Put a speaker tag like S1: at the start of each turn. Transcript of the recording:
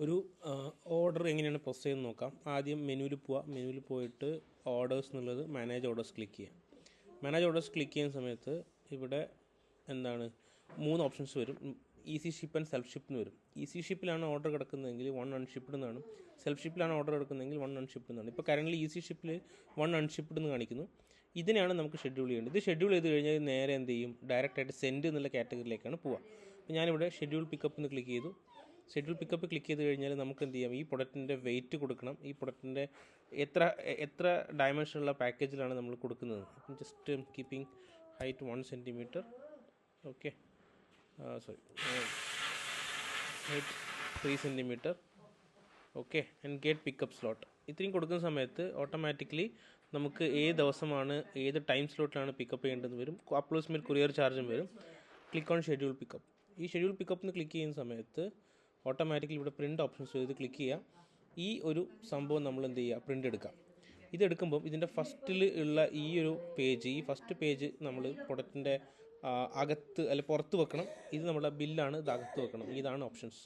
S1: ഒരു ഓർഡർ എങ്ങനെയാണ് പ്രോസസ് ചെയ്യുന്നത് നോക്കാം. ആദ്യം മെനുവിൽ പോവുക. മെനുവിൽ പോയിട്ട് ഓർഡേഴ്സ് എന്നുള്ളത് മാനേജ് ഓർഡേഴ്സ് ക്ലിക്ക് ചെയ്യുക. മാനേജ് ഓർഡേഴ്സ് ക്ലിക്ക് ചെയ്യുന്ന സമയത്ത് ഇവിടെ എന്താണ് 3 ഓപ്ഷൻസ് വരും. Easy ship and self ship എന്ന് വരും. ഈസി ഷിപ്പിലാണ് ഓർഡർ കിടക്കുന്നതെങ്കിൽ 1 അൺഷിപ്പ്ഡ് എന്നാണ്. സെൽഫ് ഷിപ്പിലാണ് ഓർഡർ കിടക്കുന്നതെങ്കിൽ 1 അൺഷിപ്പ്ഡ് എന്നാണ്. ഇപ്പോൾ കറൻറ്റ്ലി ഈസി ഷിപ്പിൽ 1 അൺഷിപ്പ്ഡ് എന്ന് കാണിക്കുന്നു. ഇതിനെയാണ് നമുക്ക് ഷെഡ്യൂൾ ചെയ്യേണ്ടത്. ഇത് ഷെഡ്യൂൾ ചെയ്ത് കഴിഞ്ഞാൽ നേരെ എന്ത് ചെയ്യും, ഡയറക്റ്റായിട്ട് സെൻഡ് എന്നുള്ള കാറ്റഗറിയിലേക്കാണ് പോവുക. അപ്പോൾ ഞാനിവിടെ ഷെഡ്യൂൾ പിക്കപ്പ് എന്ന് ക്ലിക്ക് ചെയ്തു. ഷെഡ്യൂൾ പിക്കപ്പ് ക്ലിക്ക് ചെയ്ത് കഴിഞ്ഞാൽ നമുക്ക് എന്ത് ചെയ്യാം, ഈ പ്രൊഡക്റ്റിൻ്റെ വെയിറ്റ് കൊടുക്കണം. ഈ പ്രൊഡക്റ്റിൻ്റെ എത്ര ഡയമെൻഷനുള്ള പാക്കേജിലാണ് നമ്മൾ കൊടുക്കുന്നത്. Just keeping height 1 centimetre, okay, height 3 centimetre, okay, and get pickup slot. ഇത്രയും കൊടുക്കുന്ന സമയത്ത് ഓട്ടോമാറ്റിക്കലി നമുക്ക് ഏത് ദിവസമാണ് ഏത് ടൈം സ്ലോട്ടിലാണ് പിക്കപ്പ് ചെയ്യേണ്ടതെന്ന് വരും. അപ്രോക്സിമേറ്റ് കൊറിയർ ചാർജും വരും. Click on schedule pickup. ഈ ഷെഡ്യൂൾ പിക്കപ്പ് എന്ന് ക്ലിക്ക് ചെയ്യുന്ന സമയത്ത് ഓട്ടോമാറ്റിക്കലി ഇവിടെ പ്രിൻ്റ് ഓപ്ഷൻസ് ഇത് ക്ലിക്ക് ചെയ്യുക. ഈ ഒരു സംഭവം നമ്മൾ എന്ത് ചെയ്യുക, പ്രിൻ്റ് എടുക്കാം. ഇതെടുക്കുമ്പം ഇതിൻ്റെ ഫസ്റ്റിൽ ഉള്ള ഈ ഒരു പേജ്, ഈ ഫസ്റ്റ് പേജ് നമ്മൾ പ്രൊഡക്റ്റിൻ്റെ അകത്ത് പുറത്ത് വെക്കണം. ഇത് നമ്മുടെ ബില്ലാണ്, ഇത് അകത്ത് വെക്കണം. ഇതാണ് ഓപ്ഷൻസ്.